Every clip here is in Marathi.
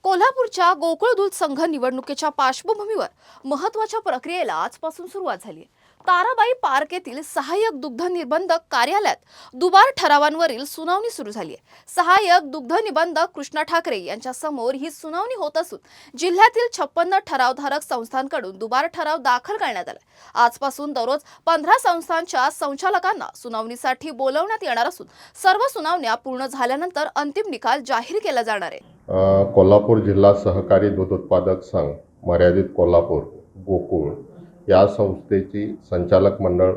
कोल्हापूरच्या गोकुळ दूध संघ निवडणुकीच्या पार्श्वभूमीवर महत्त्वाच्या प्रक्रियेला आजपासून सुरुवात झाली. ताराबाई पार्क येथील सहाय्यक दुग्ध निबंधक कार्यालयात दुबार ठरावांवरील सुनावणी सुरू झाली आहे. सहाय्यक दुग्ध निबंधक कृष्णा ठाकरे यांच्या समोर ही सुनावणी होत असून जिल्ह्यातील 56 ठरावधारक संस्थांकडून दुबार ठराव दाखल करण्यात आला. आजपासून दररोज 15 संस्थांच्या संचालकांना सुनावणीसाठी बोलवण्यात येणार असून सर्व सुनावण्या पूर्ण झाल्यानंतर अंतिम निकाल जाहीर केला जाणार आहे. कोल्हापूर जिल्हा सहकारी दूध उत्पादक संघ मर्यादित कोल्हापूर गोकुळ या संस्थेची संचालक मंडळ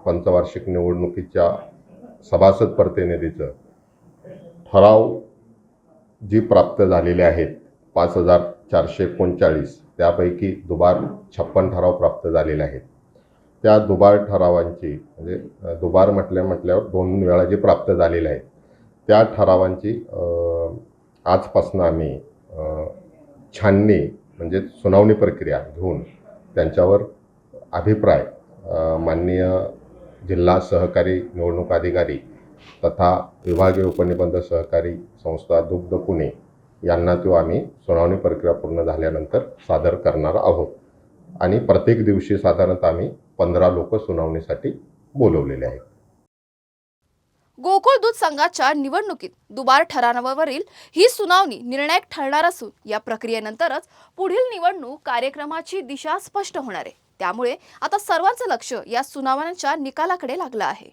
पंचवार्षिक निवडणुकीच्या सभासद प्रतिनिधीचं ठराव जी प्राप्त झालेले आहेत 5439 त्यापैकी दुबार 56 ठराव प्राप्त झालेले आहेत. त्या दुबार ठरावांची म्हणजे दुबार म्हटल्यावर 2 वेळा जे प्राप्त झालेले आहेत त्या ठरावांची आजपासून आम्ही छाननी म्हणजे सुनावणी प्रक्रिया घेऊन त्यांच्यावर अभिप्राय माननीय जिल्हा सहकारी निवडणूक अधिकारी तथा विभागीय उपनिबंधक सहकारी संस्था दुग्ध पुणे यांना तो आम्ही सुनावणी प्रक्रिया पूर्ण झाल्यानंतर सादर करणार आहोत. आणि प्रत्येक दिवशी साधारणतः आम्ही 15 लोक सुनावणीसाठी बोलवलेले आहेत. गोकुळ दूध संघाच्या निवडणुकीत दुबार ठरावावरील ही सुनावणी निर्णायक ठरणार असून या प्रक्रियेनंतरच पुढील निवडणूक कार्यक्रमाची दिशा स्पष्ट होणार आहे. त्यामुळे आता सर्वांचं लक्ष या सुनावण्यांच्या निकालाकडे लागलं आहे.